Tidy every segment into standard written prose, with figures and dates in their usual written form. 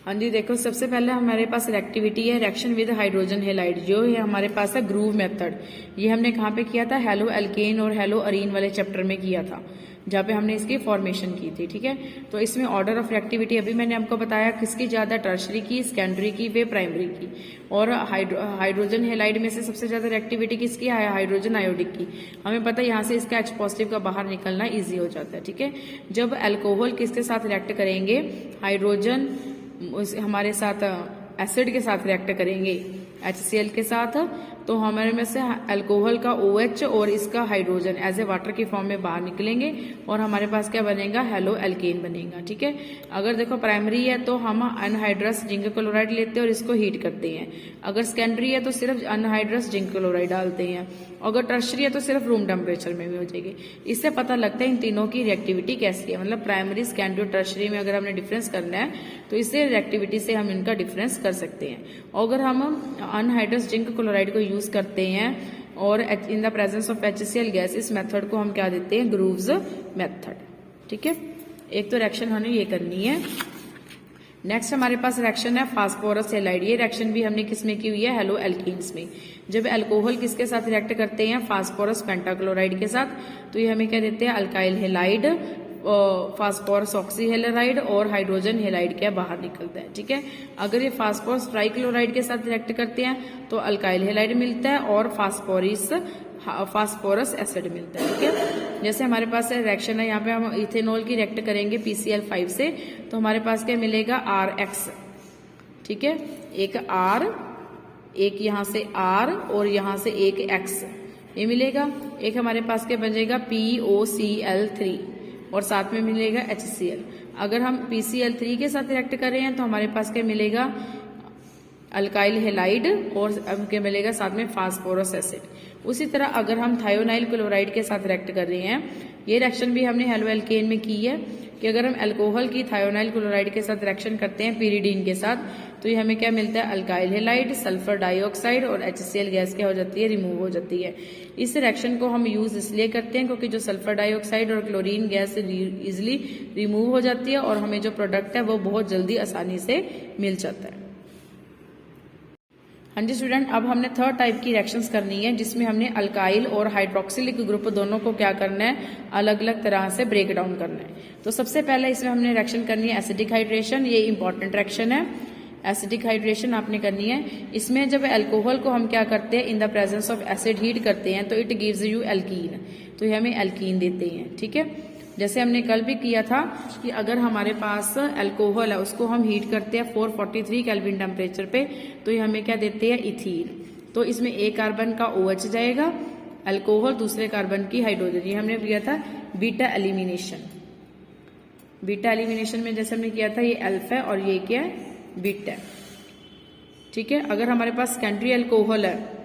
हाँ जी, देखो सबसे पहले हमारे पास रिएक्टिविटी है रिएक्शन विद हाइड्रोजन हैलाइड, जो है हमारे पास है ग्रूव मेथड। ये हमने कहाँ पे किया था, हेलो एल्केन और हेलो अरीन वाले चैप्टर में किया था, जहाँ पे हमने इसकी फॉर्मेशन की थी। ठीक है, तो इसमें ऑर्डर ऑफ रिएक्टिविटी अभी मैंने आपको बताया किसकी ज्यादा, टर्शरी की, सेकेंडरी की, वे प्राइमरी की। और हाइड्रोजन हैलाइड में से सबसे ज्यादा रिएक्टिविटी किसकी है, हाइड्रोजन आयोडिक की। हमें पता है यहाँ से इसका H पॉजिटिव का बाहर निकलना ईजी हो जाता है। ठीक है, जब अल्कोहल किसके साथ रिएक्ट करेंगे, हाइड्रोजन हमारे साथ एसिड के साथ रिएक्ट करेंगे HCl के साथ, तो हमारे में से अल्कोहल का OH और इसका हाइड्रोजन एज ए वाटर की फॉर्म में बाहर निकलेंगे और हमारे पास क्या बनेगा, हेलो एल्केन बनेगा। ठीक है, अगर देखो प्राइमरी है तो हम अनहाइड्रस जिंक क्लोराइड लेते हैं और इसको हीट करते हैं। अगर सेकेंडरी है तो सिर्फ अनहाइड्रस जिंक क्लोराइड डालते हैं। अगर टर्शरी है तो सिर्फ रूम टेम्परेचर में भी हो जाएगी। इससे पता लगता है इन तीनों की रिएक्टिविटी कैसी है, मतलब प्राइमरी, सेकेंडरी और टर्शरी में अगर हमने डिफरेंस करना है तो इससे रिएक्टिविटी से हम इनका डिफरेंस कर सकते हैं। अगर हम अनहाइड्रस जिंक क्लोराइड को यूज करते हैं और in the presence of HCl gas, इस मेथड को हम क्या देते हैं, ग्रूव्स मेथड। ठीक है, एक तो रिएक्शन हमें ये करनी है। नेक्स्ट हमारे पास रिएक्शन है फास्फोरस हैलाइड। ये रिएक्शन भी हमने किसमें की हुई है, हेलो एल्कीन्स में। जब अल्कोहल किसके साथ रिएक्ट करते हैं, फास्फोरस पेंटाक्लोराइड के साथ, तो ये हमें क्या देते हैं, अल्काइल हैलाइड, फास्फोरस ऑक्सीहेलाराइड और हाइड्रोजन हैलाइड क्या बाहर निकलता है। ठीक है, अगर ये फास्फोरस ट्राइक्लोराइड के साथ रिएक्ट करते हैं तो अल्काइल हैलाइड मिलता है और फास्फोरस एसिड मिलता है। ठीक है, जैसे हमारे पास रिएक्शन है, यहाँ पे हम इथेनॉल की रिएक्ट करेंगे PCl5 से, तो हमारे पास क्या मिलेगा, RX। ठीक है, एक R, एक यहाँ से R और यहाँ से एक X, ये मिलेगा। एक हमारे पास क्या बनेगा, POCl3 और साथ में मिलेगा HCl। अगर हम PCl3 के साथ रिएक्ट कर रहे हैं तो हमारे पास क्या मिलेगा, अल्काइल हैलाइड और क्या मिलेगा साथ में फास्फोरस एसिड। उसी तरह अगर हम थायोनाइल क्लोराइड के साथ रिएक्ट कर रहे हैं, ये रिएक्शन भी हमने हेलो एल्केन में की है कि अगर हम अल्कोहल की थायोनाइल क्लोराइड के साथ रिएक्शन करते हैं पिरिडीन के साथ, तो ये हमें क्या मिलता है, अल्काइल हैलाइड, सल्फर डाइऑक्साइड और HCl गैस क्या हो जाती है, रिमूव हो जाती है। इस रिएक्शन को हम यूज इसलिए करते हैं क्योंकि जो सल्फर डाइऑक्साइड और क्लोरीन गैस इजिली रिमूव हो जाती है और हमें जो प्रोडक्ट है वो बहुत जल्दी आसानी से मिल जाता है। हाँ जी स्टूडेंट, अब हमने थर्ड टाइप की रिएक्शंस करनी है जिसमें हमने अल्काइल और हाइड्रोक्सिलिक ग्रुप दोनों को क्या करना है, अलग अलग तरह से ब्रेक डाउन करना है। तो सबसे पहले इसमें हमने रिएक्शन करनी है एसिडिक हाइड्रेशन। ये इंपॉर्टेंट रिएक्शन है, एसिडिक हाइड्रेशन आपने करनी है। इसमें जब अल्कोहल को हम क्या करते हैं, in the presence of acid heat करते हैं तो इट गिव्स यू एल्कीन, तो ये हमें एल्कीन देते हैं। ठीक है, जैसे हमने कल भी किया था कि अगर हमारे पास अल्कोहल है उसको हम हीट करते हैं 443 केल्विन टेम्परेचर पे, तो ये हमें क्या देते हैं, इथीन। तो इसमें एक कार्बन का OH जाएगा, अल्कोहल, दूसरे कार्बन की हाइड्रोजन। ये हमने किया था बीटा एलिमिनेशन। बीटा एलिमिनेशन में जैसे हमने किया था ये अल्फा है और ये क्या है, बीटा है। ठीक है, अगर हमारे पास सेकेंडरी अल्कोहल है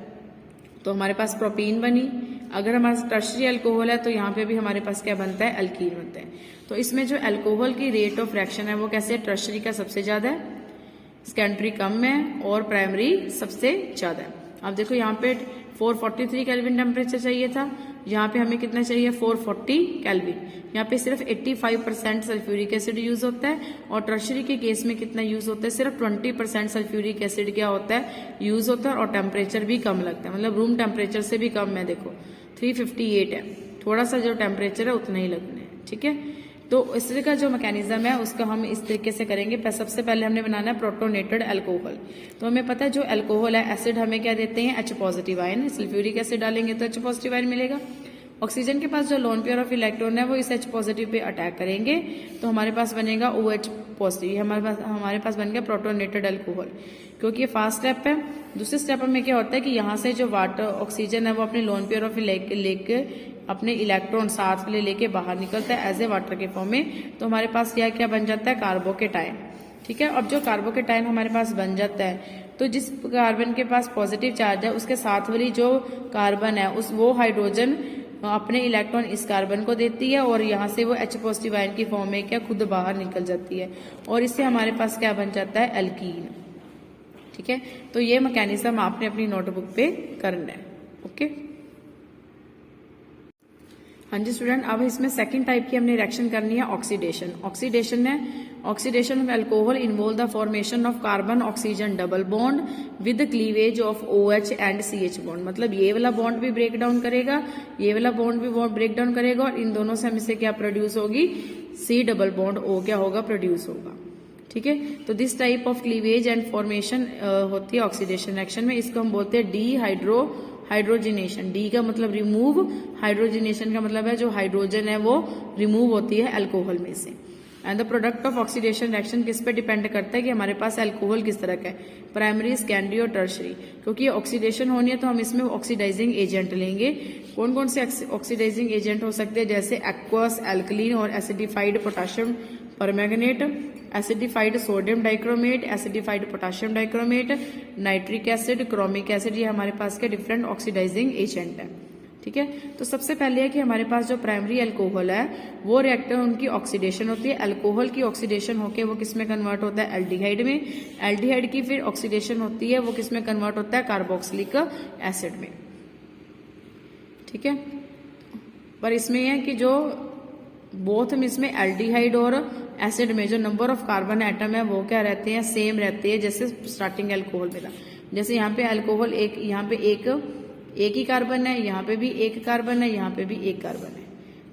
तो हमारे पास प्रोपीन बनी। अगर हमारे पास टर्शरी अल्कोहल है तो यहाँ पे भी हमारे पास क्या बनता है, अल्कीन बनता है। तो इसमें जो अल्कोहल की रेट ऑफ रिएक्शन है वो कैसे, टर्शरी का सबसे ज्यादा है, सेकेंडरी कम है और प्राइमरी सबसे ज्यादा है। अब देखो यहाँ पे 443 केल्विन टेम्परेचर चाहिए था, यहाँ पे हमें कितना चाहिए, 440 केल्विन। यहाँ पे सिर्फ 85% सल्फ्यूरिक एसिड यूज होता है और टर्शरी के केस में कितना यूज होता है, सिर्फ 20% सल्फ्यूरिक एसिड क्या होता है, यूज होता है। और टेम्परेचर भी कम लगता है, मतलब रूम टेम्परेचर से भी कम है। देखो 358 है, थोड़ा सा जो टेम्परेचर है उतना ही लगना है। ठीक है, तो इसका जो मैकेनिज्म है उसका हम इस तरीके से करेंगे। सबसे पहले हमने बनाना है प्रोटोनेटेड अल्कोहल। तो हमें पता है जो अल्कोहल है, एसिड हमें क्या देते हैं, H positive ion. Sulphuric acid डालेंगे तो H पॉजिटिव आयन मिलेगा। ऑक्सीजन के पास जो लोन पेयर ऑफ इलेक्ट्रॉन है वो इस H पॉजिटिव पे अटैक करेंगे तो हमारे पास बनेगा OH पॉजिटिव। हमारे पास बन गया प्रोटोनेटेड अल्कोहल, क्योंकि ये फास्ट स्टेप है। दूसरे स्टेप में क्या होता है कि यहाँ से जो वाटर ऑक्सीजन है वो अपने लोन पेयर ऑफ लेके अपने इलेक्ट्रॉन साथ में लेके बाहर निकलता है एज ए वाटर के फॉर्म में। तो हमारे पास क्या क्या बन जाता है, कार्बोकेटाइन। ठीक है, अब जो कार्बोकेटाइन हमारे पास बन जाता है तो जिस कार्बन के पास पॉजिटिव चार्ज है उसके साथ वाली जो कार्बन है वो हाइड्रोजन अपने इलेक्ट्रॉन इस कार्बन को देती है और यहाँ से वो H पॉजिटिव आयन की फॉर्म में क्या खुद बाहर निकल जाती है और इससे हमारे पास क्या बन जाता है, एल्कीन। ठीक है, तो ये मैकेनिज्म आपने अपनी नोटबुक पे करना है। ओके, हाँ जी स्टूडेंट, अब इसमें सेकंड टाइप की हमने रिएक्शन करनी है oxidation. Oxidation of alcohol involve the formation of carbon oxygen double bond with cleavage of OH and CH bond. मतलब ये वाला बॉन्ड भी ब्रेक डाउन करेगा, ये वाला बॉन्ड भी ब्रेक डाउन करेगा, और इन दोनों से हमें से क्या प्रोड्यूस होगी, C डबल बॉन्ड O क्या होगा, प्रोड्यूस होगा। ठीक है, तो this type of cleavage and formation होती है ऑक्सीडेशन रिएक्शन में। इसको हम बोलते हैं हाइड्रोजिनेशन। डी का मतलब रिमूव, हाइड्रोजिनेशन का मतलब है जो हाइड्रोजन है वो रिमूव होती है अल्कोहल में से। And the product of oxidation reaction किस पे डिपेंड करता है कि हमारे पास अल्कोहल किस तरह का है, प्राइमरी, सेकेंडरी और टर्शरी। क्योंकि ऑक्सीडेशन होनी है तो हम इसमें ऑक्सीडाइजिंग एजेंट लेंगे। कौन कौन से ऑक्सीडाइजिंग एजेंट हो सकते हैं, जैसे एक्वस, एल्कलीन और acidified potassium permanganate, acidified sodium dichromate, acidified potassium dichromate, nitric acid, chromic acid, ये हमारे पास के डिफरेंट ऑक्सीडाइजिंग एजेंट है। ठीक है, तो सबसे पहले है कि हमारे पास जो प्राइमरी अल्कोहल है वो रिएक्टर उनकी ऑक्सीडेशन होती है। अल्कोहल की ऑक्सीडेशन होकर वो किसमें कन्वर्ट होता है, एल्डिहाइड में। एल्डिहाइड की फिर ऑक्सीडेशन होती है वो किसमें कन्वर्ट होता है, कार्बोक्सिलिक एसिड में। ठीक है, पर इसमें है कि जो बोथ में इसमें एल्डिहाइड और एसिड में जो नंबर ऑफ कार्बन एटम है वो क्या रहते हैं, सेम रहते हैं जैसे स्टार्टिंग अल्कोहल में था। जैसे यहाँ पे अल्कोहल यहाँ पे एक ही कार्बन है, यहाँ पे भी एक कार्बन है, यहाँ पे भी एक कार्बन है।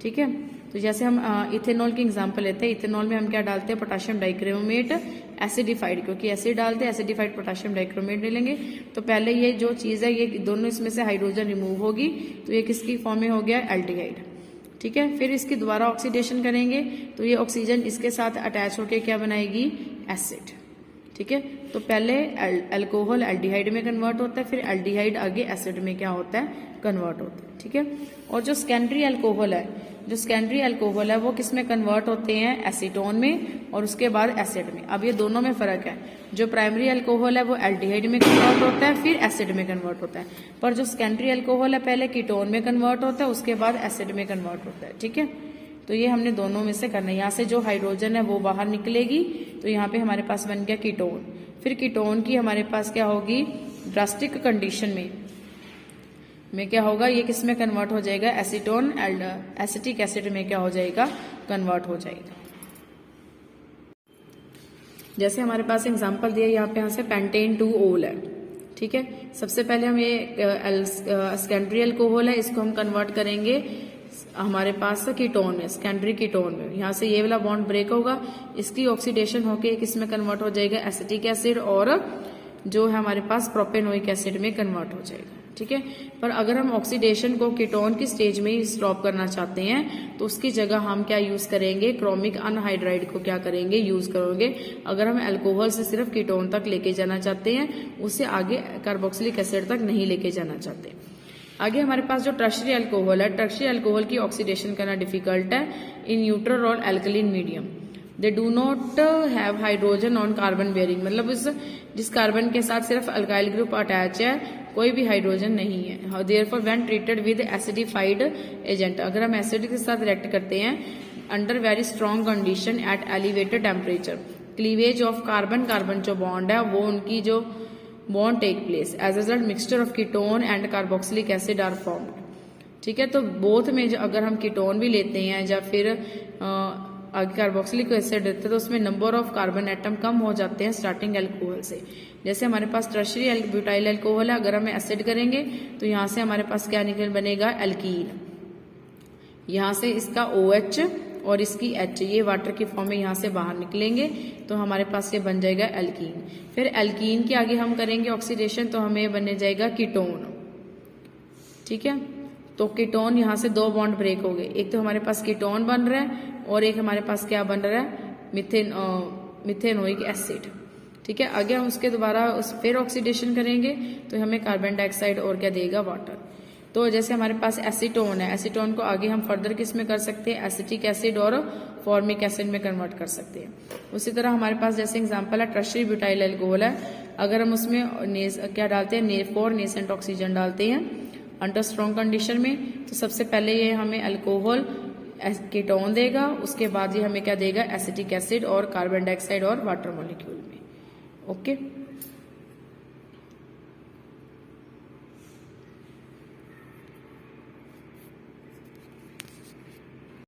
ठीक है, तो जैसे हम इथेनॉल की एग्जांपल लेते हैं। इथेनॉल में हम क्या डालते हैं, पोटाशियम डाइक्रोमेट एसिडिफाइड, क्योंकि एसिड डालते हैं, एसिडिफाइड पोटाशियम डाइक्रोमेट ले लेंगे। तो पहले ये जो चीज है ये दोनों इसमें से हाइड्रोजन रिमूव होगी, तो ये किसकी फॉर्म में हो गया, एल्डिहाइड। ठीक है, फिर इसकी दोबारा ऑक्सीडेशन करेंगे तो ये ऑक्सीजन इसके साथ अटैच होकर क्या बनाएगी, एसिड। ठीक है, तो पहले अल्कोहल एल्डिहाइड में कन्वर्ट होता है, फिर एल्डिहाइड आगे एसिड में क्या होता है, कन्वर्ट होता है। ठीक है, और जो सेकेंडरी अल्कोहल है वो किस में कन्वर्ट होते हैं, एसीटोन में, और उसके बाद एसिड में। अब ये दोनों में फर्क है, जो प्राइमरी अल्कोहल है वो एल्डिहाइड में कन्वर्ट होता है, फिर एसिड में कन्वर्ट होता है, पर जो सेकेंडरी अल्कोहल है पहले कीटोन में कन्वर्ट होता है, उसके बाद एसिड में कन्वर्ट होता है। ठीक है, तो ये हमने दोनों में से करना है। यहाँ से जो हाइड्रोजन है वो बाहर निकलेगी, तो यहाँ पे हमारे पास बन गया कीटोन। फिर कीटोन की हमारे पास क्या होगी, ड्रास्टिक कंडीशन में क्या होगा, ये किस में कन्वर्ट हो जाएगा, एसीटोन एसिटिक एसिड में क्या हो जाएगा, कन्वर्ट हो जाएगा। जैसे हमारे पास एग्जांपल दिया यहाँ पे, यहाँ से पेंटेन 2-ओल है। ठीक है, सबसे पहले हम ये सेकेंडरी अल्कोहल है, इसको हम कन्वर्ट करेंगे हमारे पास कीटोन में, सेकेंडरी कीटोन में। यहाँ से ये वाला बॉन्ड ब्रेक होगा, इसकी ऑक्सीडेशन होके किसमें कन्वर्ट हो जाएगा, एसिटिक एसिड, और जो है हमारे पास प्रोपेनोइक एसिड में कन्वर्ट हो जाएगा। ठीक है, पर अगर हम ऑक्सीडेशन को कीटोन की स्टेज में ही स्टॉप करना चाहते हैं तो उसकी जगह हम क्या यूज करेंगे, क्रोमिक अनहाइड्राइड को क्या करेंगे, यूज करेंगे। अगर हम अल्कोहल से सिर्फ कीटोन तक लेके जाना चाहते हैं, उससे आगे कार्बोक्सिलिक एसिड तक नहीं लेके जाना चाहते। आगे हमारे पास जो टर्शरी अल्कोहल है, टर्शरी अल्कोहल की ऑक्सीडेशन करना डिफिकल्ट है इन न्यूट्रल और alkaline medium. They do not have hydrogen on carbon bearing, मतलब जिस कार्बन के साथ सिर्फ अल्काइल ग्रुप अटैच है, कोई भी हाइड्रोजन नहीं है। Therefore when treated with acidified agent, अगर हम एसिड के साथ रिएक्ट करते हैं under very strong condition at elevated temperature, cleavage of carbon जो बॉन्ड है वो उनकी जो bond take place, as a result mixture of ketone and carboxylic acid are formed. ठीक है, तो बोथ में अगर हम कीटोन भी लेते हैं या फिर कार्बोक्सिलिक एसिड लेते हैं तो उसमें नंबर ऑफ कार्बन एटम कम हो जाते हैं स्टार्टिंग अल्कोहल से। जैसे हमारे पास टर्शरी ब्यूटाइल अल्कोहल है, अगर हम एसिड करेंगे तो यहाँ से हमारे पास क्या बनेगा, एल्कीन। यहाँ से इसका OH और इसकी H, ये वाटर की फॉर्म में यहाँ से बाहर निकलेंगे तो हमारे पास ये बन जाएगा एल्कीन। फिर एल्कीन के आगे हम करेंगे ऑक्सीडेशन तो हमें बन जाएगा कीटोन। ठीक है, तो कीटोन यहाँ से 2 बॉन्ड ब्रेक हो गए, एक तो हमारे पास कीटोन बन रहा है और एक हमारे पास क्या बन रहा है, मिथेनोइक एसिड। ठीक है, आगे हम उसके दोबारा फिर ऑक्सीडेशन करेंगे तो हमें कार्बन डाइऑक्साइड और क्या देगा, वाटर। तो जैसे हमारे पास एसीटोन है, एसीटोन को आगे हम फर्दर किस में कर सकते हैं, एसिटिक एसिड और फॉर्मिक एसिड में कन्वर्ट कर सकते हैं। उसी तरह हमारे पास जैसे एग्जांपल है टर्शरी ब्यूटाइल अल्कोहल है, अगर हम उसमें क्या डालते हैं, 4 नेसेंट ऑक्सीजन डालते हैं अंडर स्ट्रॉन्ग कंडीशन में, तो सबसे पहले ये हमें अल्कोहल कीटोन देगा, उसके बाद ये हमें क्या देगा, एसिटिक एसिड और कार्बन डाइऑक्साइड और वाटर मॉलिक्यूल में। ओके।